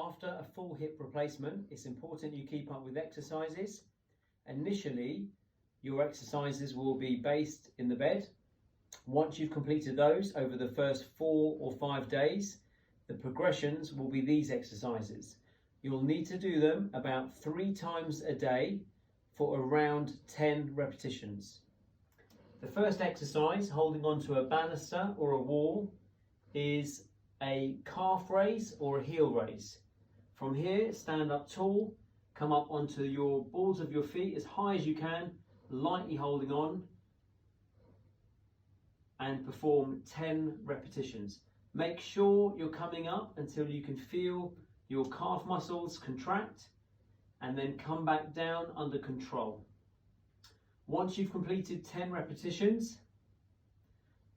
After a full hip replacement, it's important you keep up with exercises. Initially, your exercises will be based in the bed. Once you've completed those over the first 4 or 5 days, the progressions will be these exercises. You'll need to do them about 3 times a day for around 10 repetitions. The first exercise, holding onto a banister or a wall, is a calf raise or a heel raise. From here, stand up tall, come up onto your balls of your feet as high as you can, lightly holding on, and perform 10 repetitions. Make sure you're coming up until you can feel your calf muscles contract and then come back down under control. Once you've completed 10 repetitions,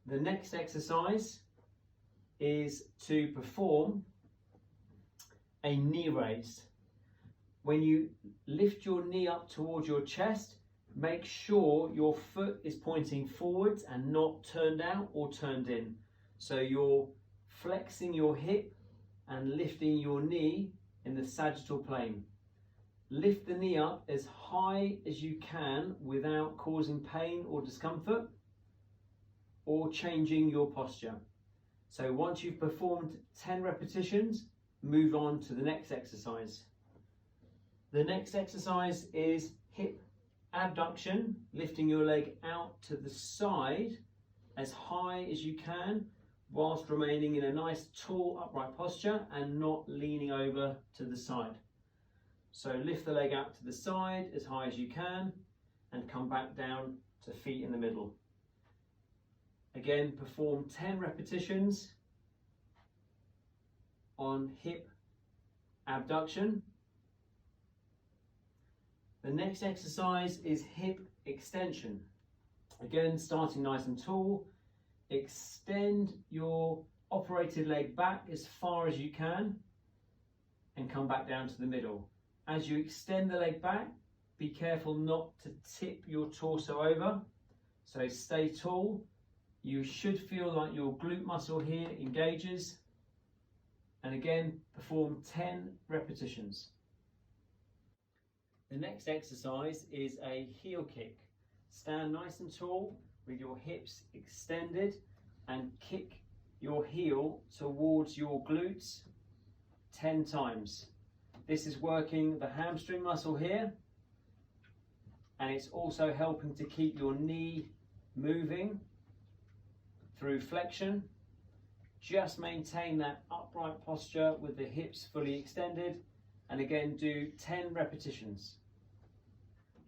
the next exercise is to perform a knee raise. When you lift your knee up towards your chest, make sure your foot is pointing forwards and not turned out or turned in. So you're flexing your hip and lifting your knee in the sagittal plane. Lift the knee up as high as you can without causing pain or discomfort or changing your posture. So once you've performed 10 repetitions, move on to the next exercise. The next exercise is hip abduction, lifting your leg out to the side as high as you can whilst remaining in a nice tall upright posture and not leaning over to the side. So lift the leg out to the side as high as you can and come back down to feet in the middle. Again, perform 10 repetitions on hip abduction. The next exercise is hip extension. Again, starting nice and tall, extend your operated leg back as far as you can and come back down to the middle. As you extend the leg back, be careful not to tip your torso over. So stay tall. You should feel like your glute muscle here engages. And again, perform 10 repetitions. The next exercise is a heel kick. Stand nice and tall with your hips extended and kick your heel towards your glutes 10 times. This is working the hamstring muscle here, and it's also helping to keep your knee moving through flexion. Just maintain that upright posture with the hips fully extended, and again do 10 repetitions.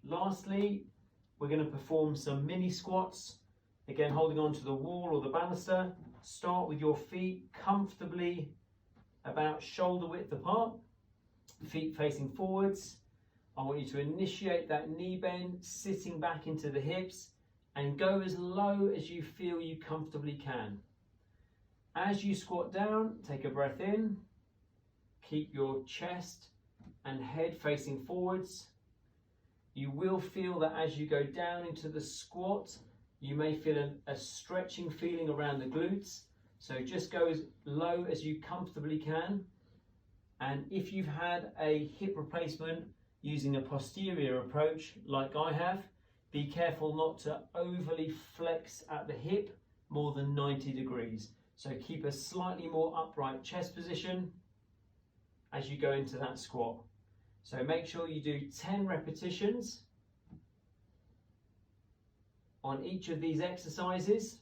Lastly, we're going to perform some mini squats, again holding on to the wall or the banister. Start with your feet comfortably about shoulder width apart, feet facing forwards. I want you to initiate that knee bend, sitting back into the hips, and go as low as you feel you comfortably can. As you squat down, take a breath in, keep your chest and head facing forwards. You will feel that as you go down into the squat, you may feel a stretching feeling around the glutes. So just go as low as you comfortably can. And if you've had a hip replacement using a posterior approach like I have, be careful not to overly flex at the hip more than 90 degrees. So keep a slightly more upright chest position as you go into that squat. So make sure you do 10 repetitions on each of these exercises.